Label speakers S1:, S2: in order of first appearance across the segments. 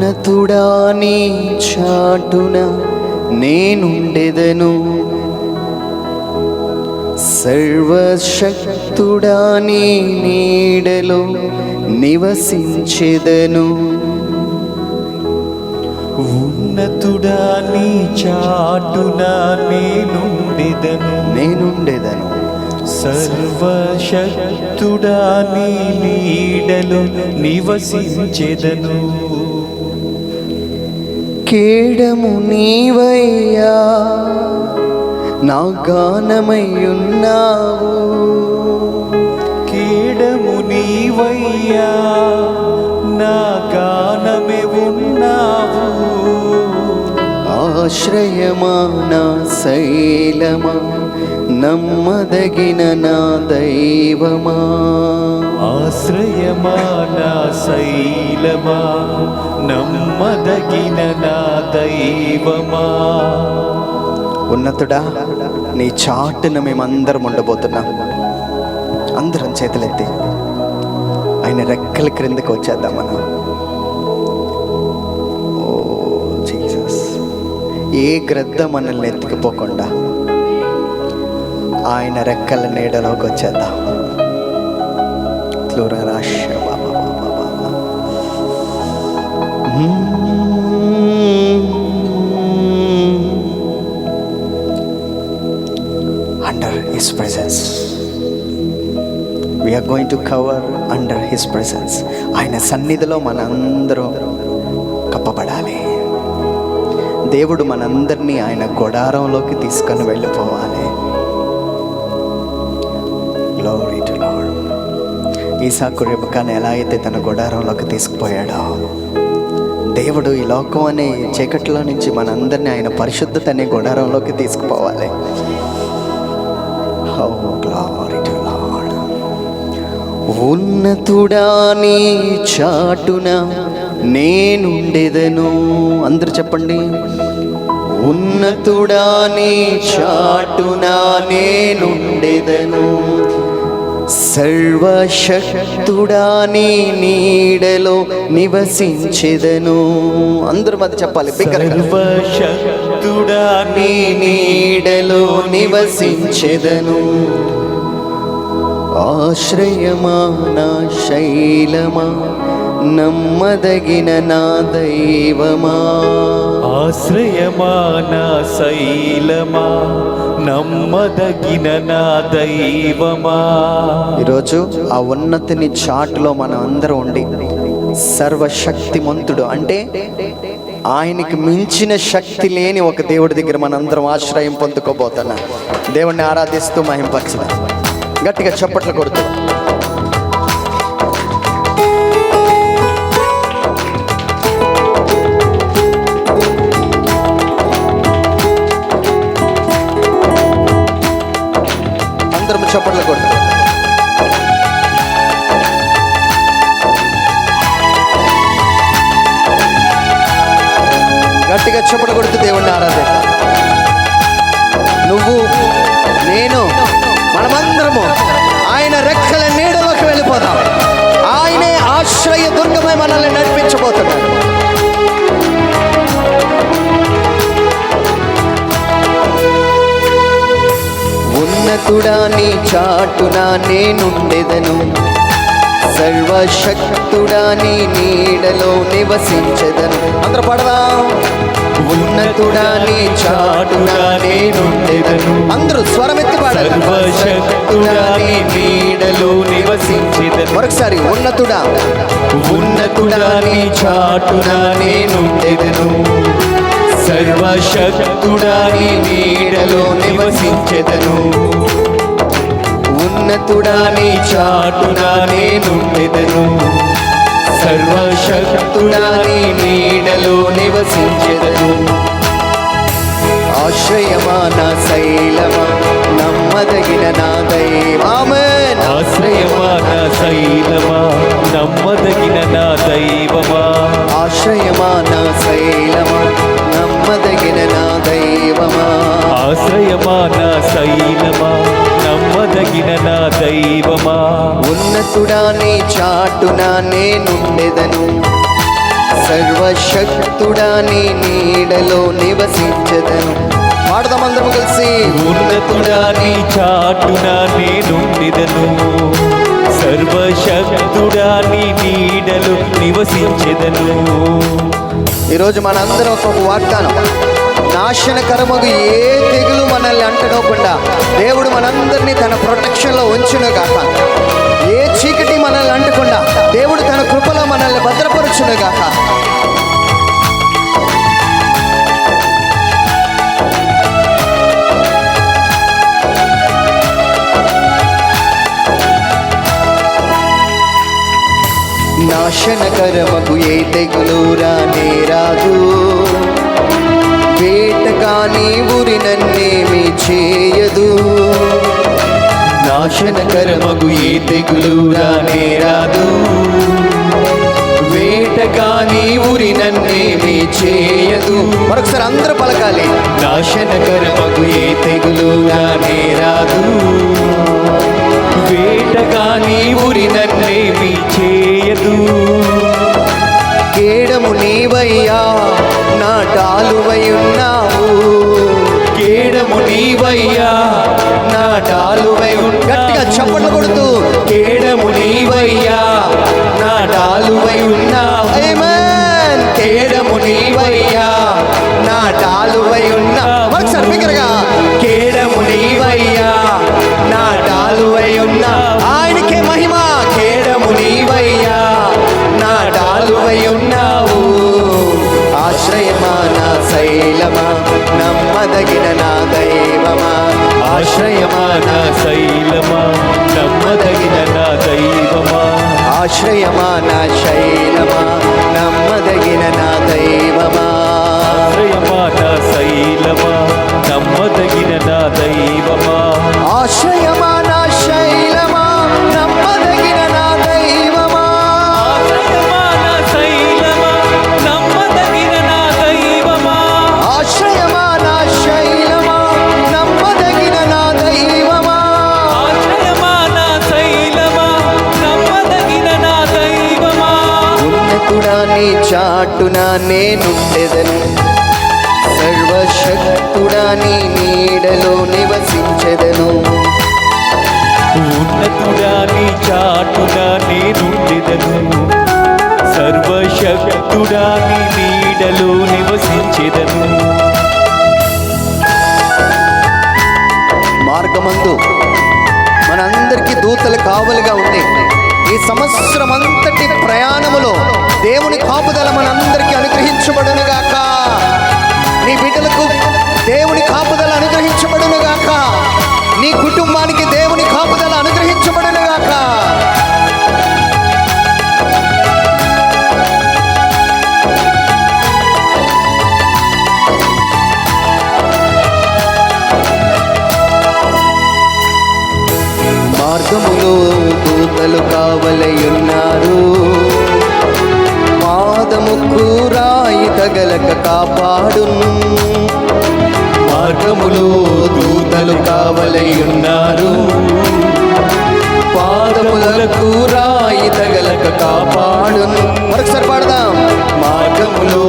S1: ఉన్నతుడా నీ చాటున నేనుండెదను, సర్వశక్తుడా నీ నీడలో నివసించెదను.
S2: ఉన్నతుడా నీ చాటున నేనుండెదను, సర్వశక్తుడా నీ నీడలో నివసించెదను.
S1: కేడము నీవయ్యా నా గానమయ్యున్నావు,
S2: కేడము నీవయ్యా నా గానమే ఉన్నావు.
S1: ఆశ్రయమా నా శైలమా నమ్మదగిన నా దైవమా,
S2: ఆశ్రయమా నా శైలమా నమ్మదగిన నా దైవమా.
S1: ఉన్నతుడా నీ చాటున మేమందరం ఉండబోతున్నాం. అందరం చేతులెత్తి ఆయన రెక్కల క్రిందకి వచ్చేద్దాం మనం. ఓ జీసస్, ఏ గ్రద్ద మనల్ని ఎత్తుకుపోకుండా ఆయన రెక్కల నీడలోకి వచ్చేద్దాం. Under His presence, we are going to cover under His presence. ఆయన సన్నిధిలో మనందరం కప్పబడాలి. దేవుడు మనందరినీ ఆయన గుడారంలోకి తీసుకొని వెళ్ళిపోవాలి. Glory to Lord. ఈసాకు రెబెకాను ఎలా అయితే తన గుడారంలోకి తీసుకుపోయాడో, దేవుడు ఈ లోకం అనే చీకటిలో నుంచి మనందరినీ ఆయన పరిశుద్ధత అనే గుడారంలోకి తీసుకుపోవాలి. Oh, glory to Lord. ఉన్నతుడా నీ చాటున నేనుండెదను. అందరూ చెప్పండి, ఉన్నతుడా నీ చాటున నేనుండెదను, సర్వశక్తుడా నీ నీడలో నివసించెదను. అందరూ అది చెప్పాలి.
S2: సర్వశక్తుడా
S1: నీ నీడలో నివసించెదను, ఆశ్రయమా నా శైలమా నమ్మదగిన నా దైవమా,
S2: ఆశ్రయమా నా శైలమా నమ్మదగిన నా దైవమా.
S1: ఈరోజు ఆ ఉన్నతిని చాటులో మనం అందరం ఉండి, సర్వశక్తిమంతుడు అంటే ఆయనకి మించిన శక్తి లేని ఒక దేవుడి దగ్గర మనందరం ఆశ్రయం పొందుకోబోతున్నాం. దేవుణ్ణి ఆరాధిస్తూ మహింపరచుదాం. గట్టిగా చప్పట్లు కొడుతూ అందరం చప్పట్లు కొడుతూ గట్టిగా చప్పట్లు కొడుతూ దేవుణ్ణి ఆరాధిద్దాం. నువ్వు నేను మనమందరము ఆయన రెక్కల నీడలోకి వెళ్ళిపోదాం. ఆయనే ఆశ్రయ దుర్గమై మనల్ని నడిపించబోతున్నాడు. ఉన్నతుడా నీ చాటున నేనుండెదను, సర్వశక్తుడా నీ నీడలో నివసించెదను. అందరూ పడదాం. ఉన్నతుడా నీ చాటున నేనుండెదను. అందరూ స్వరమెత్తి పాడాలి.
S2: సర్వశక్తుడా నీ నీడలో నివసించెదను.
S1: మరొకసారి, ఉన్నతుడా
S2: ఉన్నతుడా నీ చాటున నేనుండెదను, సర్వశక్తుడా నీ నీడలో నివసించెదను.
S1: ఉన్నతుడా
S2: నీ చాటున నేనుండెదను, సర్వశక్తుడా నీ నీడలో నివసించెదను.
S1: ఆశ్రయమా నా శైలమా నమ్మదగిన నా దైవమా,
S2: ఆశ్రయమా నా శైలమా నమ్మదగిన నా దైవమా,
S1: ఆశ్రయమా నా శైలమా నమ్మదగిన నా దైవమా,
S2: ఆశ్రయమా నా శైలమా నమ్మదగిన నా దైవమా.
S1: ఉన్నతుడా నీ చాటున నేనుండెదను, సర్వశక్తుడా సర్వశక్తుడా నీ నీడలో నివసించదను. పాడదాం అందరం కలిసి.
S2: ఉన్నతుడా నీ చాటున నేనుండిదను, సర్వశక్తుడా నీ నీడలు నివసించెదను.
S1: ఈరోజు మనందరం ఒక వాగ్దానం, నాశనకరమగు ఏ తెగులు మనల్ని అంటనోకుండా దేవుడు మనందరినీ తన ప్రొటెక్షన్లో ఉంచును గాక. ఏ చీకటి మనల్ని అంటకుండా దేవుడు తన కృపలో మనల్ని భద్రపరచును గాక. నాశనకరమగు ఏ తెగులు రానే రాదు, వేట కానీ ఊరి నన్నేమి చేయదు.
S2: నాశనకరమగు ఏ తెగులు రానే రాదు, వేట కానీ ఊరి నన్నేమి చేయదు.
S1: మరొకసారి అందరూ పలకాలి.
S2: నాశనకరమగు ఏ తెగులు రానే రాదు, వేట కానీ ఊరి నన్నేమి చేయదు.
S1: కేడము నీవయ్యా నా డాలువై ఉన్నావు,
S2: కేడము నీవయ్యా నా డాలువై ఉన్నావు.
S1: గట్టిగా చప్పట్లు కొడుతూ
S2: కేడము నీవయ్యా నా డాలువై ఉన్నావు.
S1: ఆమేన్.
S2: కేడము నీవయ్యా నా డాలువై ఉన్నావు.
S1: మరొకసారి బిగ్గరగా.
S2: కేడము నీవయ్యా నా డాలువై ఉన్నావు.
S1: ఆయనకే మహిమ.
S2: కేడము నీవయ్యా నా డాలువై ఉన్నావు.
S1: ఆశ్రయమా నా శైలమా నమ్మదగిన నా దైవమా.
S2: ఆశ్రయమా నా శైలమా నమ్మదగిన నా దైవమా.
S1: ఆశ్రయమా నా శైలమా నమ్మదగిన నా దైవమా.
S2: ఆశ్రయమా నా శైలమా నమ్మదగిన నా దైవమా.
S1: ఆశ్రయమా నా శైలమా నమ్మదగిన నా దైవమా.
S2: ఆశ్రయమా నా శైలమా నమ్మదగిన నా దైవమా.
S1: ఆశ్రయమా నా శైలమా నమ్మదగిన నా దైవమా.
S2: ఆశ్రయమా నా శైలమా నమ్మదగిన నా దైవమా.
S1: ఉన్నతుడా నీ చాటున నేనుండెదను, సర్వశక్తుడా నీ నీడలో నివసించెదను.
S2: ఉన్నతుడా నీ చాటున నేనుండిదను, సర్వశక్తుడా నీ నీడలో నివసించెదను.
S1: మార్గమందు మనందరికీ దూతలు కావలిగా ఉండి ఈ సంవత్సరం అంతటి ప్రయాణములో దేవుని కాపుదల మనందరికీ అనుగ్రహించబడునుగాక. నీ బిడ్డలకు దేవుని కాపుదల అనుగ్రహించబడునుగాక. నీ కుటుంబానికి దేవుని కాపుదల అనుగ్రహించబడునుగాక. మార్గములో దూతలు కావలయున్నారు, పాదముకు రాయి తగలక కాపాడును.
S2: మార్గములో దూతలు కావలయున్నారు,
S1: పాదములకు రాయి తగలక కాపాడును. మరొకసారి పాడదాం.
S2: మార్గములో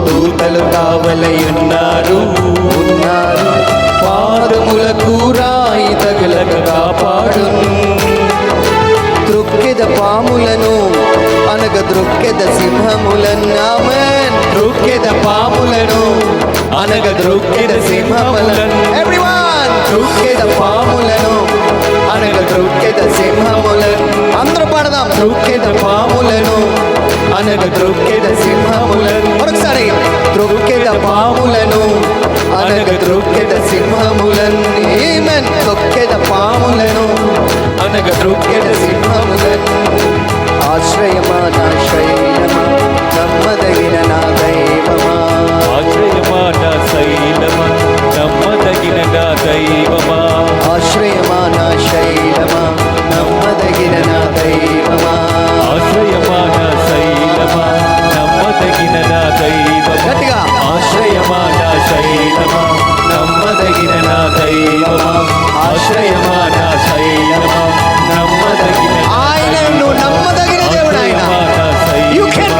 S2: దూతలు కావలయున్నారు,
S1: ఉన్నారు
S2: పాదములకు రాయి తగలక కాపాడును.
S1: త్రొక్కెద పాములను అనగ ద్రొక్కెద సింహములను. ఆమేన్.
S2: త్రొక్కెద పాములను అనగ త్రొక్కెద సింహములను.
S1: ఎవ్రీవన్.
S2: త్రొక్కెద పాములను అనగ త్రొక్కెద సింహములను.
S1: అందరూ పాడదాం.
S2: త్రొక్కెద పాములను అనగ త్రొక్కెద సింహములను.
S1: మరొకసారి.
S2: త్రొక్కెద పాములను అనగ త్రొక్కెద సింహములను.
S1: ఆమేన్. తొక్కెద పాములను
S2: అనగ త్రొక్కెద సింహములను.
S1: ఆశ్రయమా నా శైలమా నమ్మదగిన నా దైవమా.
S2: ఆశ్రయమా నా శైలమా నమ్మదగిన నా దైవమా.
S1: ఆశ్రయమా నా శైలమా నమ్మదగిన నా దైవమా.
S2: ఆశ్రయమా నా శైలమా నమ్మదగిన నా దైవమా.
S1: గట్టిగా.
S2: ఆశ్రయమా నా శైలమా నమ్మదగిన నా దైవమా. ఆశ్రయమా నా శైలమా నమ్మదగిన నా
S1: ఆయన నువ్వు నమ్మదగిన దేవుడు ఆయన.
S2: ఆశ్రయమా నా శైలమా
S1: You can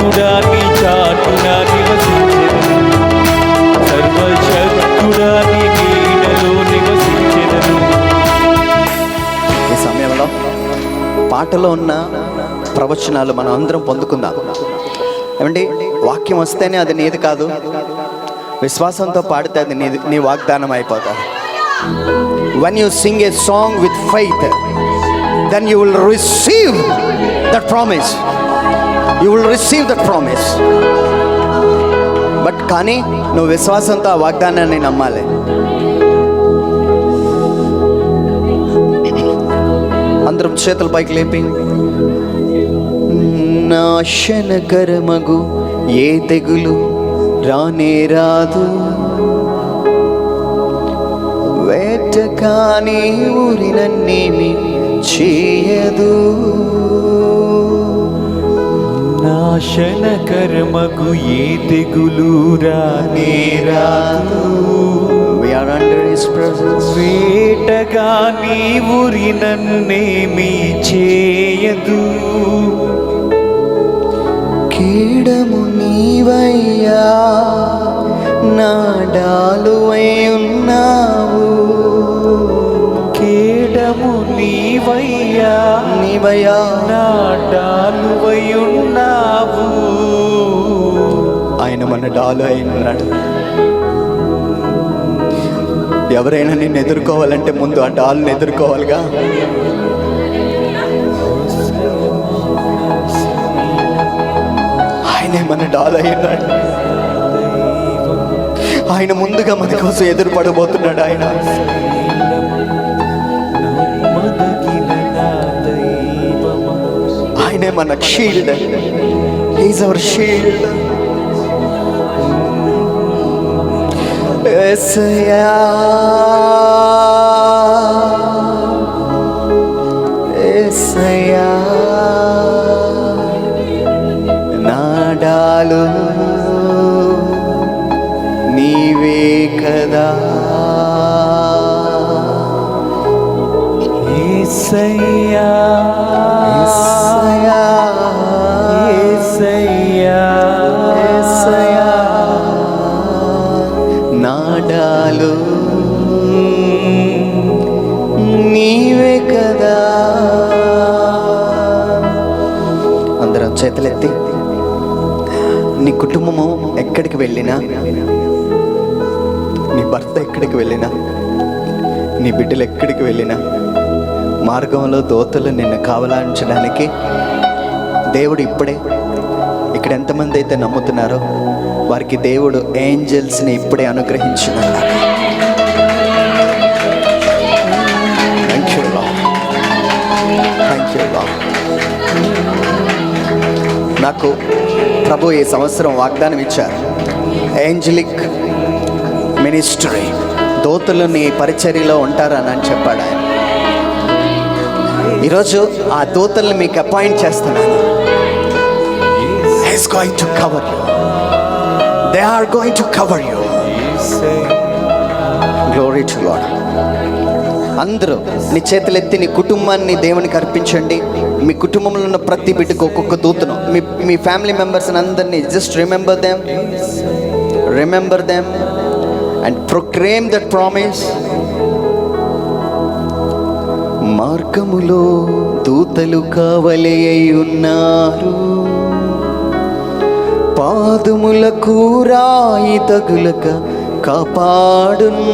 S2: సర్వశక్తుడా నీ చాటున నివసించెదను, సర్వశక్తుడా నీ నీడలో నివసించెదను.
S1: ఈ సమయంలో పాటలో ఉన్న ప్రవచనాలు మనం అందరం పొందుకుందాం. ఏమండి, వాక్యం వస్తేనే అది నీది కాదు, విశ్వాసంతో పాడితే అది నీ వాగ్దానం అయిపోతుంది. When you sing a song with faith, then you will receive that promise. You will receive that promise. But కానీ నువ్వు విశ్వాసంతో ఆ వాగ్దానాన్ని నమ్మాలి. అందరం చేతుల పైకి లేపి, నాశనకరమగు ఏ తెగులు రానే రాదు, వేటకాని ఊరినన్నేమి చేయదు.
S2: నాశనకర్మకు ఏ తెగులు రానే రాదు,
S1: We are under His presence.
S2: వేటగా నీ ఊరి నన్నేమి చేయదు.
S1: కీడము నీవయ్యా, నాడాలువై ఉన్నావు.
S2: కీడము నీవయ్యా,
S1: నీవయ్యా
S2: నాడాలువై ఉన్నావు.
S1: ఆయన మన డాలు అయి ఉన్నాడు. ఎవరైనా నిన్ను ఎదుర్కోవాలంటే ముందు ఆ డాల్ని ఎదుర్కోవాలిగా. ఆయనే మన డాల్ అయి ఉన్నాడు. ఆయన ముందుగా మన కోసం ఎదురు పడబోతున్నాడు. ఆయనే మన షీల్డ్. He's our shield. యేసయ్యా, యేసయ్యా, నాడాలు నీవే కదా.
S2: యేసయ్యా,
S1: యేసయ్యా,
S2: యేసయ్యా,
S1: యేసయ్యా, నాడాలు నీవే కదా. అందరం చేతులెత్తి, నీ కుటుంబము ఎక్కడికి వెళ్ళినా, నీ భర్త ఎక్కడికి వెళ్ళినా, నీ బిడ్డలు ఎక్కడికి వెళ్ళినా, మార్గంలో దోతలు నిన్ను కావలాంచడానికి దేవుడు ఇప్పుడే, ఇక్కడ ఎంతమంది అయితే నమ్ముతున్నారో వారికి దేవుడు ఏంజల్స్ని ఇప్పుడే అనుగ్రహించినాడు. నాకు ప్రభు ఈ సంవత్సరం వాగ్దానం ఇచ్చారు. ఏంజలిక్ మినిస్ట్రీ, దోతులు నీ పరిచర్యలో ఉంటారని చెప్పాడు ఆయన. ఈరోజు ఆ దూతల్ని మీకు అపాయింట్ చేస్తున్నాను. He's going to cover you. They are going to cover you. Glory to Lord. అందరూ నీ చేతులెత్తి నీ కుటుంబాన్ని దేవునికి అర్పించండి. మీ కుటుంబంలో ఉన్న ప్రతి బిడ్డకు ఒక్కొక్క దూతను, మీ ఫ్యామిలీ మెంబర్స్ని అందరినీ just remember them and proclaim that promise. మార్గములో దూతలు కావలి అయి ఉన్నారు, పాదములకు రాయి తగులక కాపాడున్.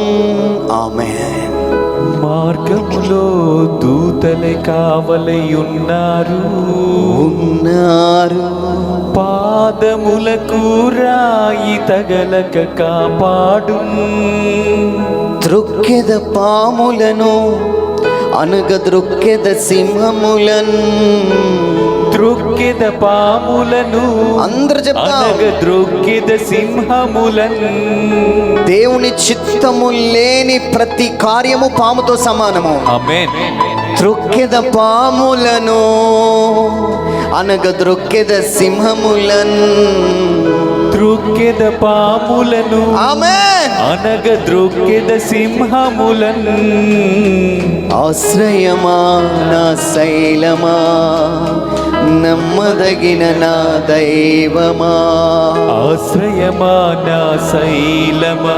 S1: ఆమేన్.
S2: మార్గములో దూతలే కావలై ఉన్నారు, పాదములకు రాయి తగలక కాపాడు.
S1: త్రొక్కెద పాములను అనగ ద్రొక్కెద సింహములన్.
S2: త్రొక్కెద పాములను
S1: అందరూ చెప్తాం,
S2: అనగ ద్రొక్కెద సింహములన్.
S1: దేవుని చిత్తము లేని ప్రతి కార్యము పాముతో సమానము.
S2: ఆమేన్.
S1: త్రొక్కెద పాములను అనగ ద్రొక్కెద సింహములన్.
S2: త్రొక్కెద పాములను
S1: ఆమేన్
S2: అనగ ద్రొక్కెద సింహములన్.
S1: ఆశ్రయమా నా శైలమా నమ్మదగిన నా దైవమా,
S2: ఆశ్రయమా నా శైలమా,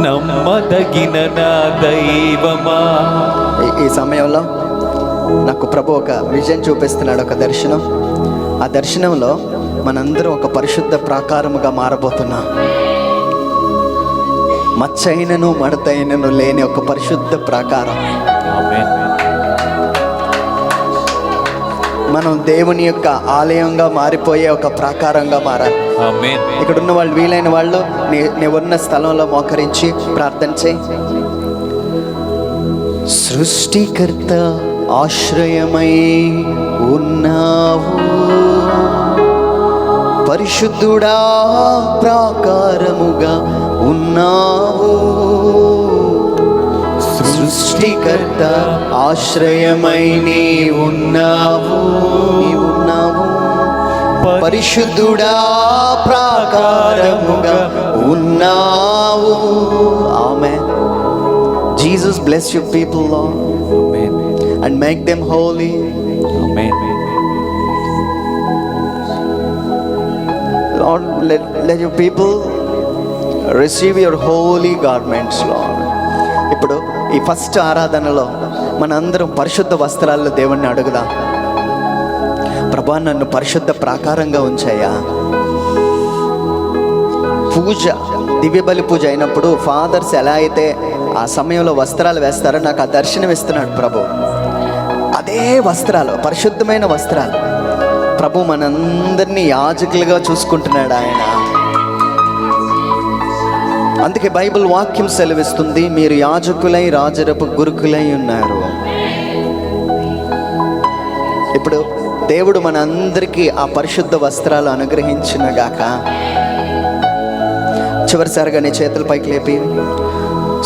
S2: నమ్మదగిన నా దైవమా.
S1: ఈ సమయంలో నాకు ప్రభు ఒక విజన్ చూపిస్తున్నాడు, ఒక దర్శనం. ఆ దర్శనంలో మనందరం ఒక పరిశుద్ధ ప్రాకారముగా మారబోతున్నాం. మచ్చైనను మడతైనను లేని ఒక పరిశుద్ధ ప్రాకారం.
S2: ఆమేన్.
S1: మనం దేవుని యొక్క ఆలయంగా మారిపోయే ఒక ప్రాకారంగా మారాలి.
S2: ఆమేన్.
S1: ఇక్కడ ఉన్న వాళ్ళు, వీలైన వాళ్ళు నీవున్న స్థలంలో మోకరించి ప్రార్థన చేయి. సృష్టికర్త ఆశ్రయమై ఉన్నావు, పరిశుద్ధుడా ప్రాకారముగా ఉన్నావు. సృష్టికర్త ఆశ్రయమై నీ ఉన్నావు, పరిశుద్ధుడా ప్రాకారముగా ఉన్నావు. ఆమేన్. Jesus bless you people, Lord,
S2: amen.
S1: and make them holy.
S2: Amen.
S1: Lord, let your people receive your holy garments, Lord. ఇప్పుడు ఈ ఫస్ట్ ఆరాధనలో మనందరం పరిశుద్ధ వస్త్రాల్లో దేవుణ్ణి అడుగుదాం. ప్రభా, నన్ను పరిశుద్ధ ప్రాకారంగా ఉంచాయా. పూజ, దివ్య బలి పూజ అయినప్పుడు ఫాదర్స్ ఎలా అయితే ఆ సమయంలో వస్త్రాలు వేస్తారో నాకు ఆ దర్శనం ఇస్తున్నాడు ప్రభు. అదే వస్త్రాలు, పరిశుద్ధమైన వస్త్రాలు. ప్రభు మనందరినీ యాజకులుగా చూసుకుంటున్నాడు ఆయన. అందుకే బైబిల్ వాక్యం సెలవిస్తుంది, మీరు యాజకులై రాజరపు గురుకులై ఉన్నారు. ఇప్పుడు దేవుడు మనందరికీ ఆ పరిశుద్ధ వస్త్రాలు అనుగ్రహించునుగాక. చివరిసారిగా నీ చేతుల పైకి లేపి,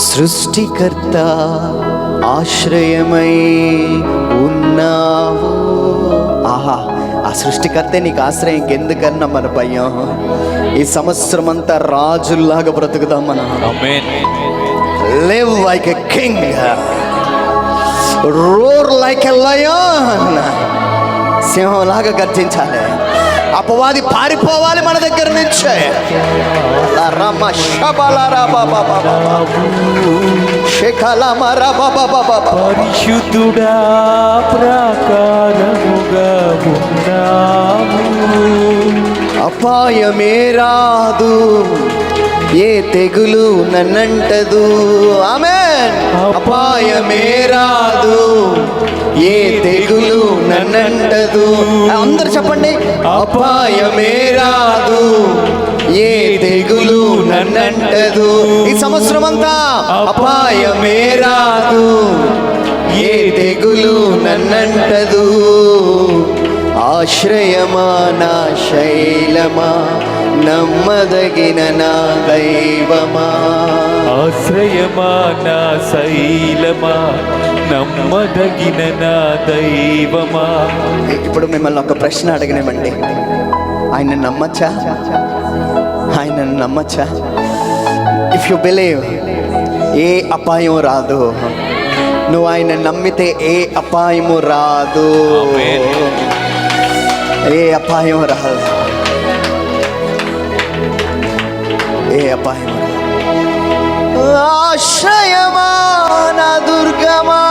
S1: సృష్టికర్త ఆశ్రయమై ఉన్నావు. ఆహా, ఆ సృష్టికర్తే నీకు ఆశ్రయం. ఇంకెందుకన్నా మన భయం? ఈ సంవత్సరం అంతా రాజుల్లాగా బ్రతుకుదాం మనం.
S2: ఆమేన్.
S1: Live like a king, roar like a lion. సింహంలాగా గర్జించాలి. అపవాది పారిపోవాలి మన దగ్గర నుంచే.
S2: పరిశుద్ధుడా ప్రాకారముగా ఉన్నావు,
S1: అపాయమే రాదు, ఏ తెగులు నన్నంటదు. ఆమేన్. అపాయమే రాదు, ఏ తెగులు నన్నంటదు. అందరు చెప్పండి, అపాయమే రాదు, ఏ తెగులు నన్నంటదు. ఈ సంవత్సరం అంతా అపాయమే రాదు, ఏ తెగులు నన్నంటదు. ఆశ్రయమా నా శైలమా, నమ్మదగిన నా దైవమా.
S2: ఆశ్రయమా నా శైలమా, నమ్మదగిన నా దైవమా.
S1: ఇప్పుడు మిమ్మల్ని ఒక ప్రశ్న అడగనివ్వండి. ఆయన నమ్మచ్చా? ఆయన నమ్మచ్చా? ఇఫ్ యు బిలీవ్, ఏ అపాయం రాదు. నువ్వు ఆయన నమ్మితే ఏ అపాయము రాదు.
S2: ఆమేన్.
S1: ఏ అపాయం రాదు, ఏ అపాయం రాదు. ఆశ్రయమా నా దుర్గమా,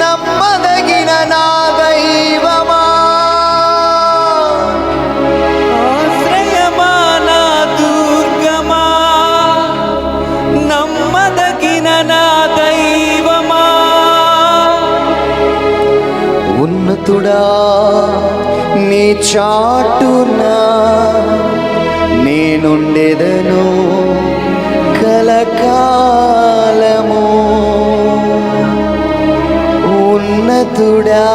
S1: నమ్మదగిన నా దైవమా.
S2: ఆశ్రయమా నా దుర్గమా, నమ్మదగిన నా దైవమా.
S1: ఉన్నతుడా నీ చాటునా నేనుండెదను కలకాలము. ఉన్నతుడా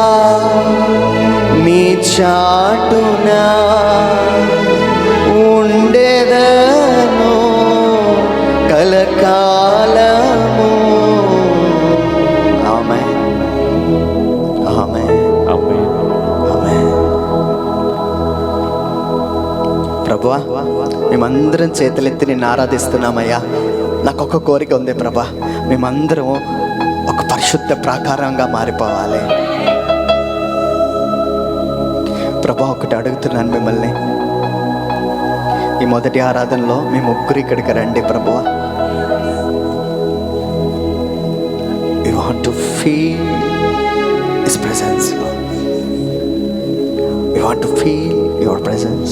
S1: నీ చాటునా ఉండెదను కలకాలము. ఆమేన్. ఆమేన్.
S2: ఆమేన్.
S1: ఆమేన్. ప్రభువా, మేమందరం చేతులెత్తి నిన్ను ఆరాధిస్తున్నామయ్యా. నాకు ఒక కోరిక ఉంది ప్రభా, మేమందరం ఒక పరిశుద్ధ ప్రాకారంగా మారిపోవాలి. ఒకటి అడుగుతున్నాను మిమ్మల్ని, ఈ మొదటి ఆరాధనలో మీ ముగ్గురు ఇక్కడికి రండి ప్రభువా. We want to feel His presence, Lord. We want to feel Your presence,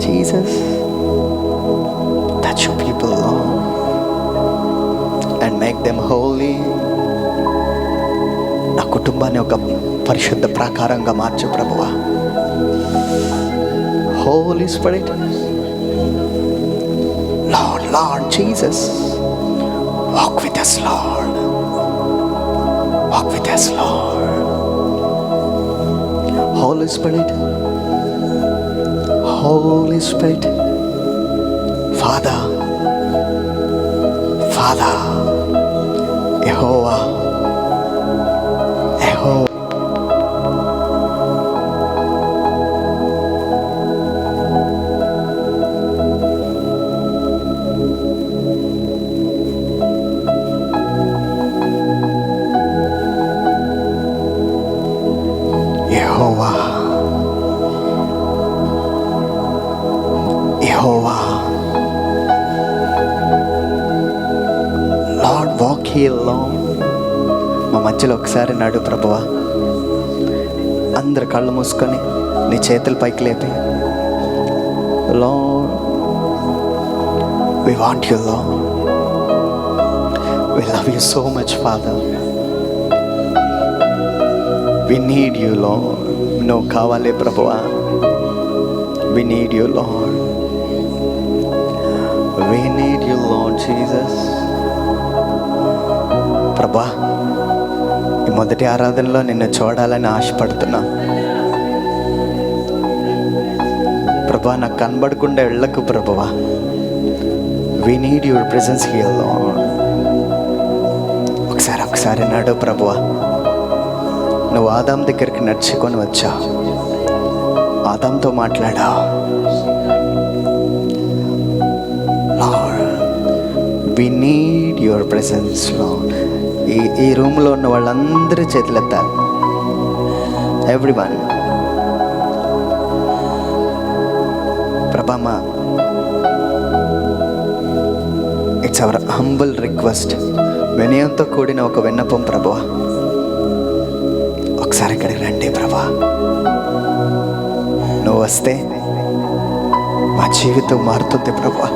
S1: Jesus. Touch Your people, Lord, and make them holy. నా కుటుంబాన్ని ఒక పరిశుద్ధ ప్రాకారంగా మార్చు ప్రభువా. Holy Spirit, Lord Jesus, walk with us, Lord. Walk with us, Lord. Holy Spirit, Father, Jehovah. Lord, walk here, Lord. మా మధ్యలో ఒకసారి నాడు ప్రభువా. అందరు కళ్ళు మూసుకొని నీ చేతులు పైకి లేపి, Lord, we want you, Lord. We love you so much, Father. We need you, Lord. నువ్వు కావాలి ప్రభువా. We need you, Lord. We need you, Lord Jesus. ప్రభా, ఈ మొదటి ఆరాధనలో నిన్ను చూడాలని ఆశపడుతున్నా ప్రభా. నాకు కనబడకుండా వెళ్ళకు ప్రభువా. We need your presence here, Lord. ఒకసారి నాడు ప్రభువా. నువ్వు ఆదాం దగ్గరికి నడుచుకొని వచ్చావు, ఆదాంతో మాట్లాడావు. Lord, we need your presence, Lord. ఈ రూమ్లో ఉన్న వాళ్ళందరూ చేతులెత్తాలి. ఎవ్రీవన్. ప్రభామా, ఇట్స్ అవర్ హంబుల్ రిక్వెస్ట్, వినయంతో కూడిన ఒక విన్నపం ప్రభువా. ఒకసారి ఇక్కడికి రండి ప్రభా. నువ్వు వస్తే మా జీవితం మారుతుంది ప్రభా.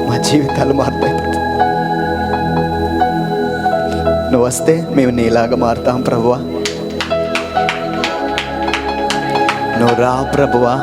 S1: మా జీవితాలు మారుతాయి. నువ్వు వస్తే మేము నీలాగా మారుతాం ప్రభువా. నువ్వు రా ప్రభువా.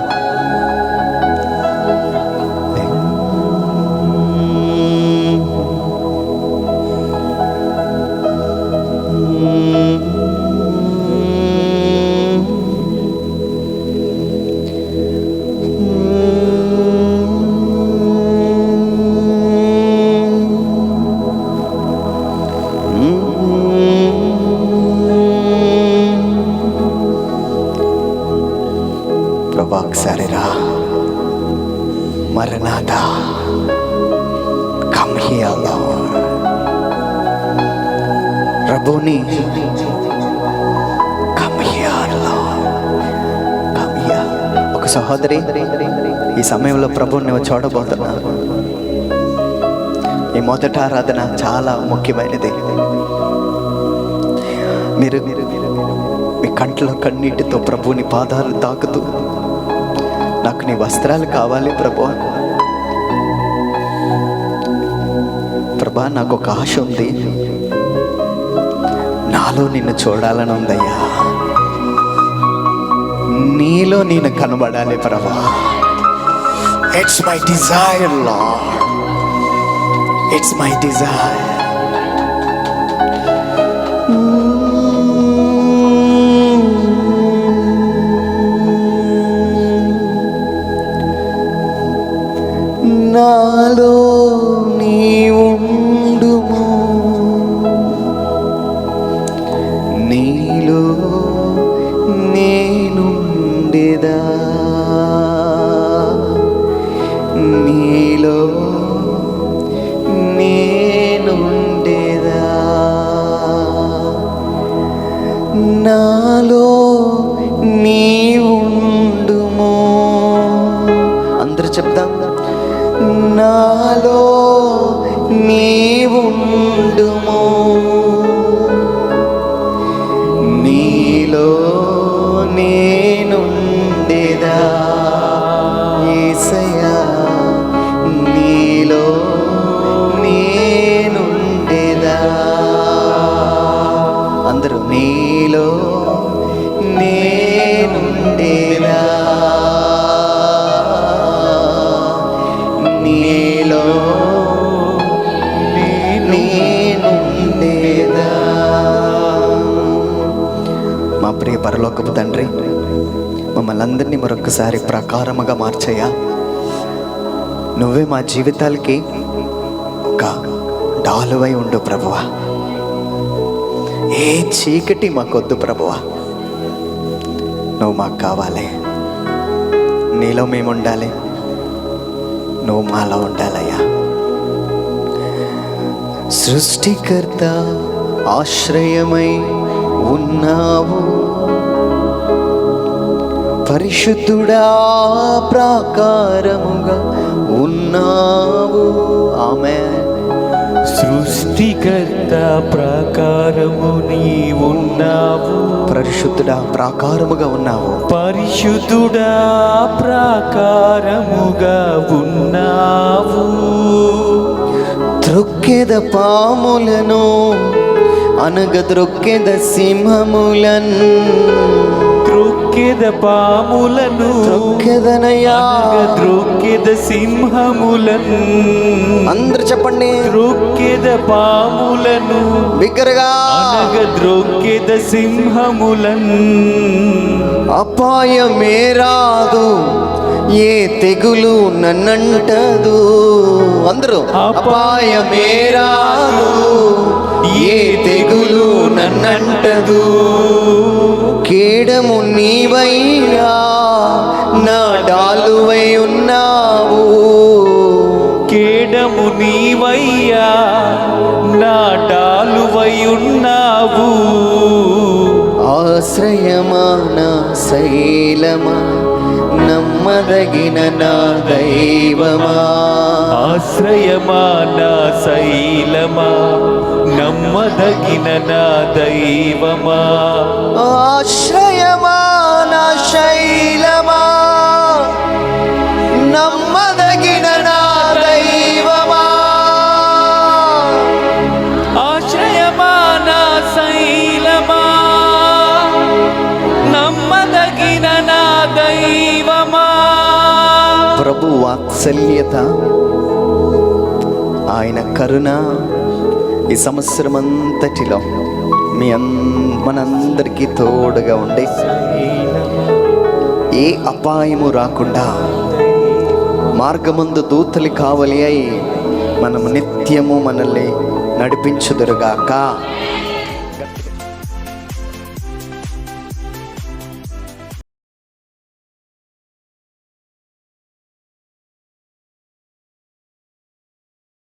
S1: ఒకసారి రా. మరణాథ, కమ్ హియర్ లార్డ్. రబ్బూని, come here Lord, come here. ఒక సహోదరి, ఈ సమయంలో ప్రభువుని నువ్వు చూడబోతున్నా. ఈ మొదటి ఆరాధన చాలా ముఖ్యమైనది. మీరు మీ కంట్లో కన్నీటితో ప్రభువుని పాదాలు తాకుతూ, నాకు నీ వస్త్రాలు కావాలి ప్రభువా. ప్రభా, నాకు ఒక ఆశ ఉంది, నాలో నిన్ను చూడాలని ఉందయ్యా. నీలో నేను కనబడాలి ప్రభా. It's my Dzire lord, it's my Dzire. నాలో నీ ఉండుము, నీలో నేనుండెదా, నీలో నేనుండెదా. నుండేదా యేసయ్యా, నీలో నేనుండేదా. అందరూ నీలో నేనుండేదా, నీలో నేనుండేదా. మా ప్రియ పరలోకపు తండ్రి, మమ్మల్ని అందరినీ మరొకసారి ప్రకారముగా మార్చయ్యా. నువ్వే మా జీవితాలకి ఒక డాలువై ఉండు ప్రభువా. ఏ చీకటి మాకొద్దు ప్రభువా, నువ్వు మాకు కావాలి. నీలో మేము ఉండాలి, నువ్వు మాలో ఉండాలయ్యా. సృష్టికర్త ఆశ్రయమై ఉన్నావు, పరిశుద్ధుడా ప్రాకారముగా ఉన్నావు. ఆమేన్.
S2: సృష్టికర్త ప్రాకారము నీవున్నావు,
S1: పరిశుద్ధుడా ప్రాకారముగా ఉన్నావు,
S2: పరిశుద్ధుడా ప్రాకారముగా ఉన్నావు.
S1: త్రొక్కెద పాములను అనగద్రొక్కెద సింహములన్,
S2: త్రొక్కెద పాములను
S1: త్రొక్కెదనయ్యా,
S2: త్రొక్కెద సింహములను.
S1: అందరు చెప్పండి.
S2: త్రొక్కెద పాములను
S1: బిగ్గరగా.
S2: త్రొక్కెద సింహములను.
S1: అపాయమే రాదు, ఏ తెగులు నన్నంటదు. అందరూ అపాయమే రాదు, ఏ తెగులు నన్నంటదు. కేడము నీవయ్యా, నా డాలువై ఉన్నావు.
S2: కేడము నీవయ్యా, నా డాలువై ఉన్నావు.
S1: ఆశ్రయమా నా శైలమా, నమ్మదగిన నా దైవమా.
S2: ఆశ్రయమా నా శైలమా, నమ్మదగిన నా దైవమా.
S1: ఆశ్రయమా నా శైలమా, నమ్మదగిన నా దైవమా.
S2: ఆశ్రయమా నా శైలమా, నమ్మదగిన నా దైవమా.
S1: ప్రభు వాత్సల్యత, ఆయన కరుణ ఈ సంవత్సరం అంతటిలో మనందరికీ తోడుగా ఉండి ఏ అపాయము రాకుండా మార్గమందు దూతలు కావలి అయి మనము నిత్యము మనల్ని నడిపించుదురుగాక.